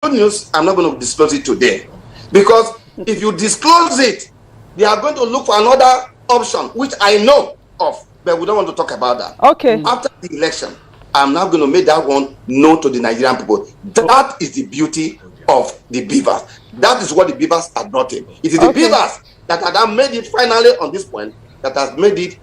good news, I'm not going to disclose it today. Because if you disclose it, they are going to look for another option, which I know of, but we don't want to talk about that. Okay. After the election, I'm now going to make that one known to the Nigerian people. That is the beauty of the beavers. That is what the beavers are brought in. It is the beavers that have now made it finally on this point, that has made it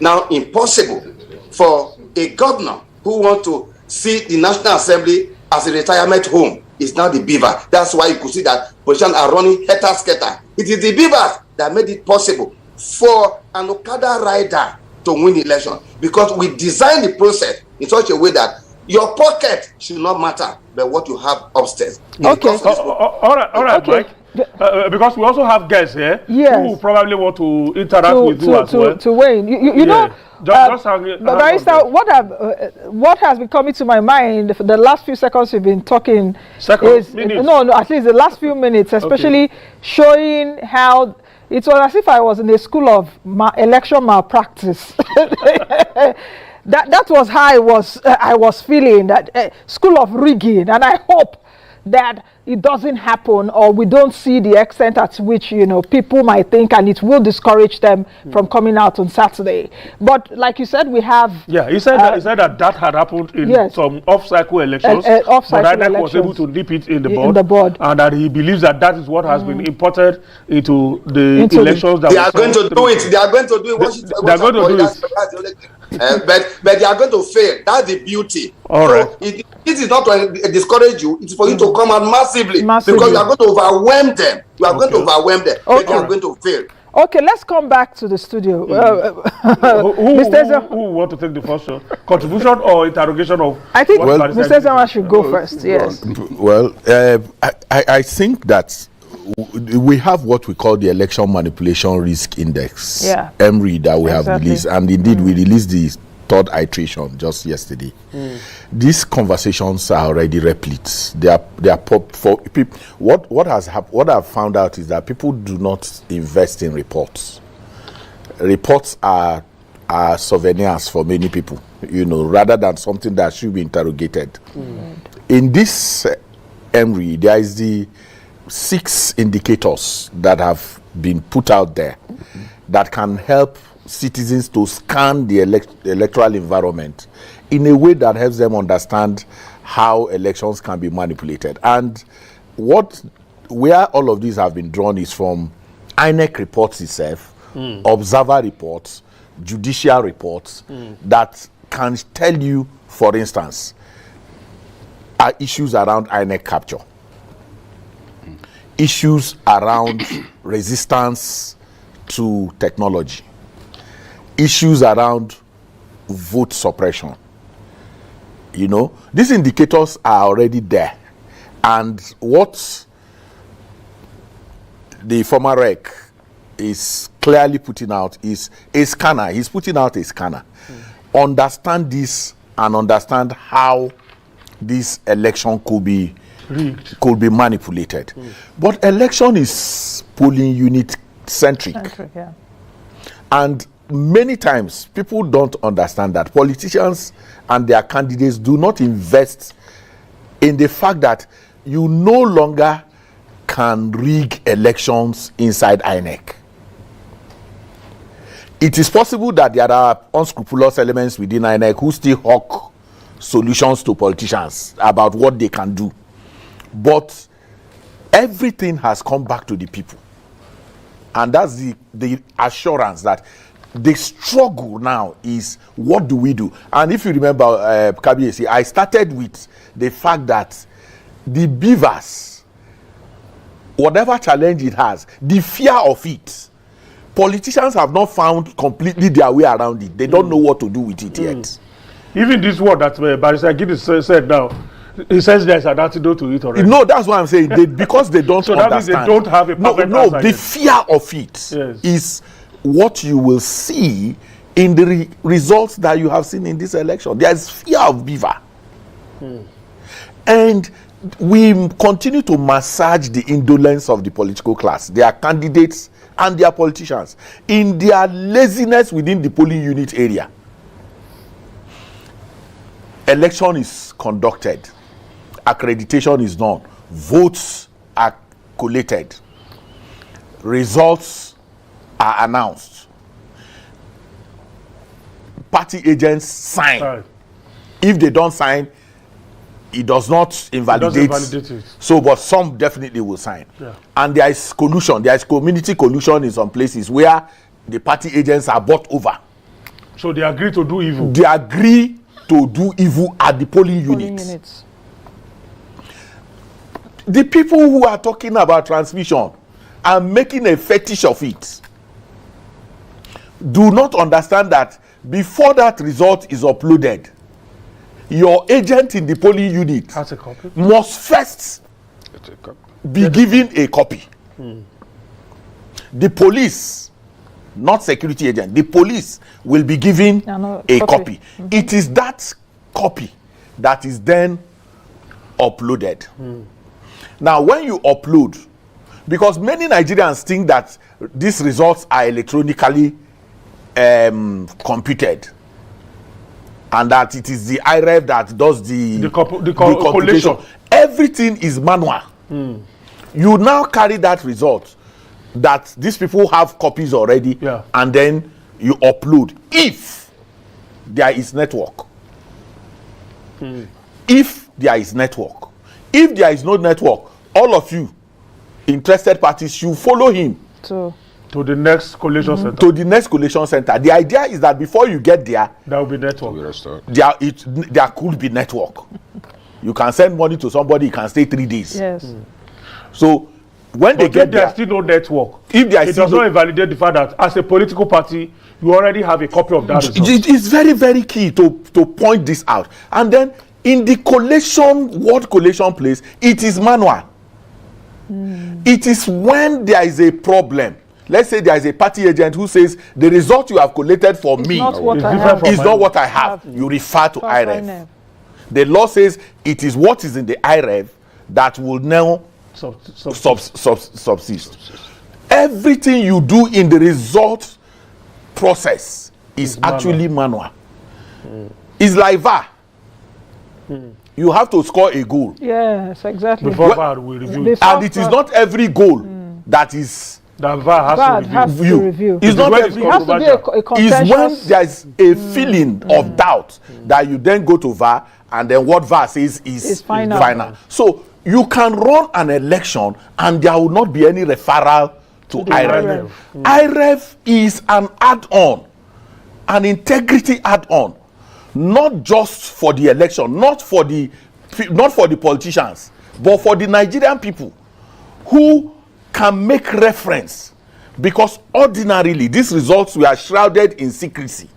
now impossible for a governor who wants to see the National Assembly as a retirement home. Is now the beaver. That's why you could see that politicians are running helter-skelter. It is the beavers that made it possible for an Okada rider to win the election, because we designed the process in such a way that your pocket should not matter, but what you have upstairs. Okay. All right, Mike. Because we also have guests here who probably want to interact with you as well. To Wayne, you know, Barrister, what has been coming to my mind for the last few seconds we've been talking at least the last few minutes, especially showing how it was as if I was in a school of election malpractice. That was how I was feeling, that school of rigging, and I hope that it doesn't happen, or we don't see the extent at which, you know, people might think, and it will discourage them from coming out on Saturday. But like you said, we have he said that had happened in some off-cycle elections, but INEC was able to nip it in the bud, and that he believes that is what has been imported into the elections. That they are going to do it. They are going to do it. They are going to do it. But they are going to fail. That's the beauty. All right. It is not to discourage you. It's for you to come out massively. Because you are going to overwhelm them. You are going to overwhelm them. But they are going to fail. Okay, let's come back to the studio. Who want to take the first shot? Contribution or interrogation of? I think Mr. Zama should go first. Yes. Well, I think that we have what we call the election manipulation risk index, EMRI, that we have released, and indeed we released the third iteration just yesterday. These conversations are already replete. They are for people. What I've found out is that people do not invest in reports. Reports are souvenirs for many people, you know, rather than something that should be interrogated. In this EMRI, there is the 6 indicators that have been put out there that can help citizens to scan the electoral environment in a way that helps them understand how elections can be manipulated. And where all of these have been drawn is from INEC reports itself, observer reports, judicial reports that can tell you, for instance, issues around INEC capture, issues around resistance to technology, issues around vote suppression. You know, these indicators are already there. And what the former rec is clearly putting out is a scanner. He's putting out a scanner. Understand this and understand how this election could be manipulated. But election is polling unit centric. And many times people don't understand that politicians and their candidates do not invest in the fact that you no longer can rig elections inside INEC. It is possible that there are unscrupulous elements within INEC who still hawk solutions to politicians about what they can do. But everything has come back to the people. And that's the assurance that the struggle now is, what do we do? And if you remember, Kabiyesi, I started with the fact that the beavers, whatever challenge it has, the fear of it, politicians have not found completely their way around it. They don't know what to do with it yet. Even this word that Barrister Gideon said now, he says there's an antidote to it already. No, that's what I'm saying. Because they don't understand. That means they don't have a perfect answer. The fear of it is what you will see in the results that you have seen in this election. There is fear of beaver. And we continue to massage the indolence of the political class, their candidates and their politicians, in their laziness within the polling unit area. Election is conducted, accreditation is done, votes are collated, results are announced, party agents sign. If they don't sign, it does not invalidate it. So, but some definitely will sign. Yeah. And there is collusion. There is community collusion in some places where the party agents are bought over. So they agree to do evil. They agree to do evil at the polling units. The people who are talking about transmission are making a fetish of it. Do not understand that before that result is uploaded, your agent in the polling unit has a copy. Must first be given a copy. The police, not security agent, the police will be given a copy. It is that copy that is then uploaded. Now, when you upload, because many Nigerians think that these results are electronically computed, and that it is the IREV that does the computation. Everything is manual. You now carry that result that these people have copies already, and then you upload if there is network. If there is network. If there is no network, all of you interested parties should follow him to the next collation center. To the next collation center. The idea is that before you get there, there will be network. There could be network. You can send money to somebody, you can stay 3 days. Yes. So when they get there, there's still no network. If there it does not invalidate the fact that as a political party, you already have a copy of that result. It is very, very key to point this out. And then in the word collation place, it is manual. It is when there is a problem. Let's say there is a party agent who says the result you have collated for me is not what I have. You refer to IREV. The law says it is what is in the IREV that will now subsist. Everything you do in the result process is actually manual. It's like VAR. You have to score a goal. Yes, exactly. Before VAR will review. And it is not every goal that is that VAR has to review. It's not every it has to be a it's when there is a feeling of doubt that you then go to VAR, and then what VAR says is final. So you can run an election and there will not be any referral to IREV. IREV is an add-on, an integrity add-on, not just for the election, not for the politicians, but for the Nigerian people who can make reference, because ordinarily these results were shrouded in secrecy.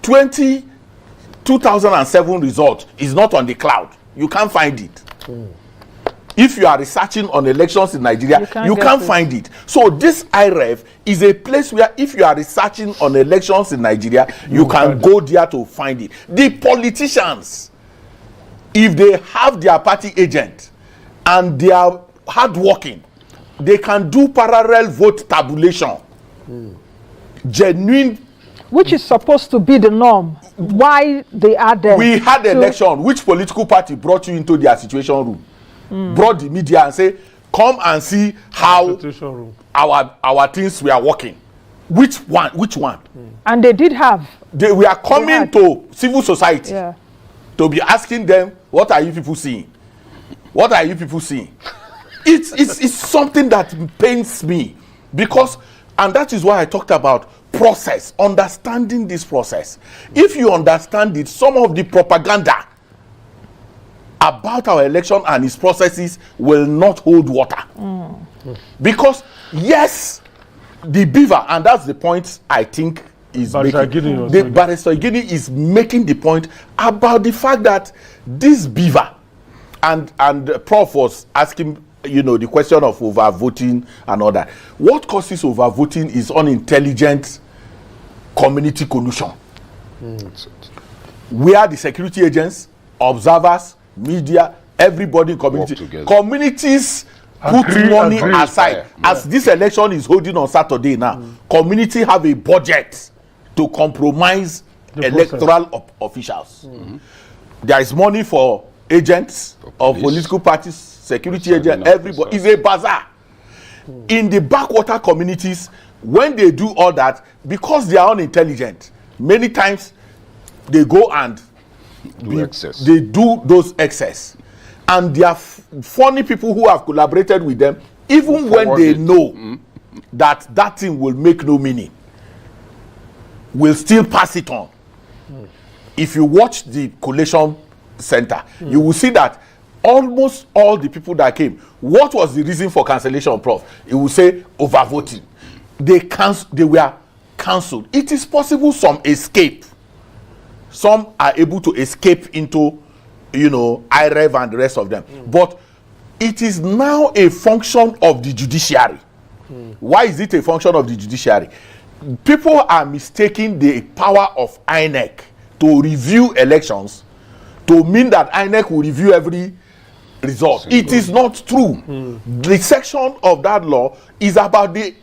2007 result is not on the cloud. You can't find it. If you are researching on elections in Nigeria, you can't find it. So this IREV is a place where if you are researching on elections in Nigeria, you can go there to find it. The politicians, if they have their party agent and they are hardworking, they can do parallel vote tabulation. Genuine. Which is supposed to be the norm. Why they are there. We had election. Which political party brought you into their situation room? Brought the media and say, come and see how our things were working. Which one? And they did have. They were coming to civil society to be asking them, what are you people seeing? What are you people seeing? It's something that pains me, because, and that is why I talked about process, understanding this process. If you understand it, some of the propaganda about our election and its processes will not hold water. Because yes, the beaver, and that's the point I think is Barrister Igini is making the point about the fact that this beaver, and Prof was asking, the question of overvoting and all that. What causes overvoting is unintelligent community collusion. Where the security agents, observers, media, everybody in communities put money aside. As this election is holding on Saturday now, community have a budget to compromise electoral officials. There is money for agents of political parties, security agents, everybody. It's a bazaar. In the backwater communities, when they do all that, because they are unintelligent, many times they go and they do those excess. And there are funny people who have collaborated with them, even when they know that that thing will make no meaning, will still pass it on. If you watch the collation center, you will see that almost all the people that came, what was the reason for cancellation, Prof? It will say overvoting. They were cancelled. It is possible some escape. Some are able to escape into, IREV and the rest of them. But it is now a function of the judiciary. Why is it a function of the judiciary? People are mistaking the power of INEC to review elections to mean that INEC will review every result. It is not true. The section of that law is about it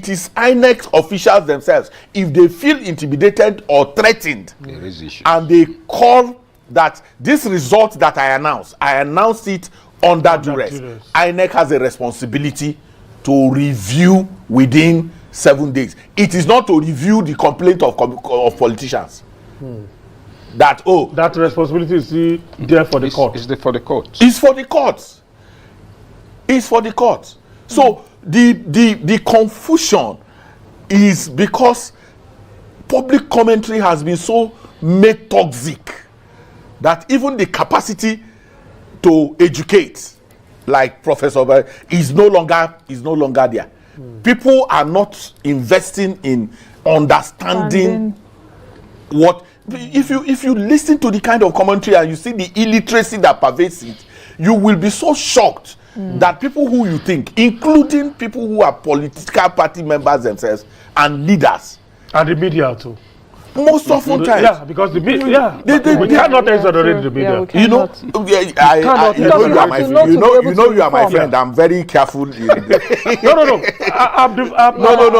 is INEC officials themselves. If they feel intimidated or threatened, and they call that this result that I announced it under duress. INEC has a responsibility to review within 7 days. It is not to review the complaint of politicians. That responsibility is there for the court. It's for the court. It's for the courts. It's for the courts. So the confusion is because public commentary has been so made toxic that even the capacity to educate, like Professor, is no longer there. People are not investing in understanding what. If you listen to the kind of commentary and you see the illiteracy that pervades it, you will be so shocked that people who you think, including people who are political party members themselves and leaders, and the media too. Most often times, yeah, because the media, we cannot exonerate the media. You know you are my friend. I'm very careful. No.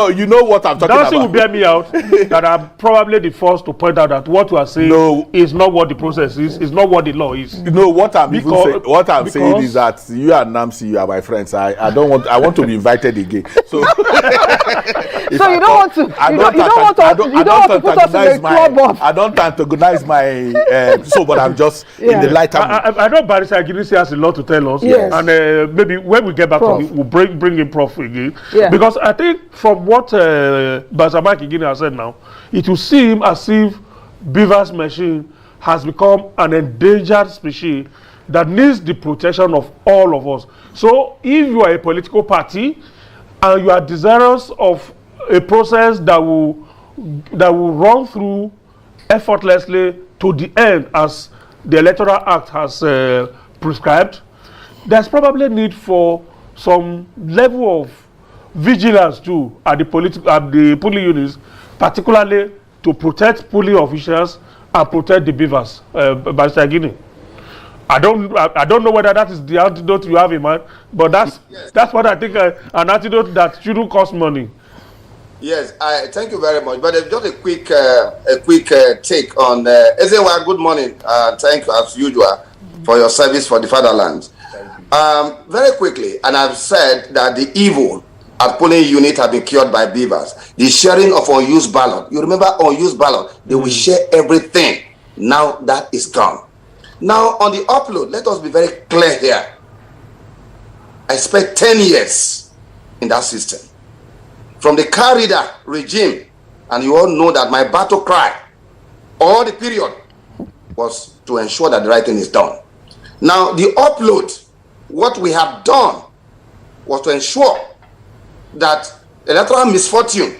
You know what I'm talking about. Dancing will bear me out that I'm probably the first to point out that what you are saying is not what the process is not what the law is. You know what I'm saying is that you and Namsi, you are my friends. I want to be invited again. So you don't want to put us in a club of. I don't antagonize my but I'm just in the light. I know Barrister Aginisi has a lot to tell us, and maybe when we get back to it, we'll bring in Prof again, because I think from what Barrister Mike Igini has said now, it will seem as if beavers machine has become an endangered species that needs the protection of all of us. So if you are a political party and you are desirous of a process that will run through effortlessly to the end as the Electoral Act has prescribed, there's probably need for some level of vigilance too at the polling units, particularly to protect polling officials and protect the beavers. Barrister Gini, I don't know whether that is the antidote you have in mind, but that's what I think an antidote that shouldn't cost money. Yes, I thank you very much. But just a quick take on Ezewa. Good morning. Thank you as usual for your service for the fatherland. Very quickly, and I've said that the evil at polling unit have been cured by beavers. The sharing of unused ballot. You remember unused ballot? They will share everything. Now that is gone. Now on the upload, let us be very clear here. I spent 10 years in that system. From the car reader regime, and you all know that my battle cry all the period was to ensure that the right thing is done. Now the upload, what we have done was to ensure that electoral misfortune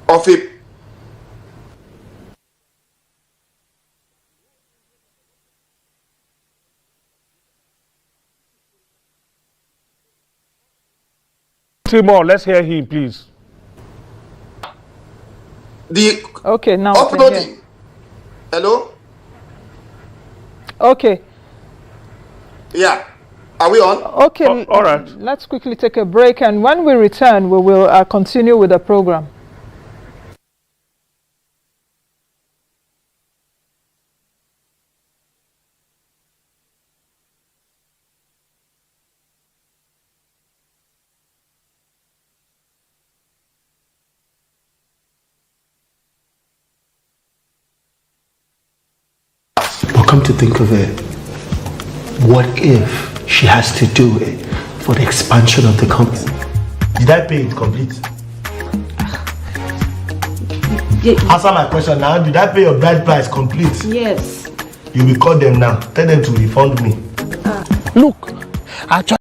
of a more. Let's hear him, please. Now uploading. Hello? Okay. Yeah. Are we on? Okay. All right. Let's quickly take a break, and when we return, we will continue with the program. come to think of it, what if she has to do it for the expansion of the company? Did I pay it complete? Answer my question now. Did I pay your bride price complete? Yes. You will call them now. Tell them to refund me. Look, actually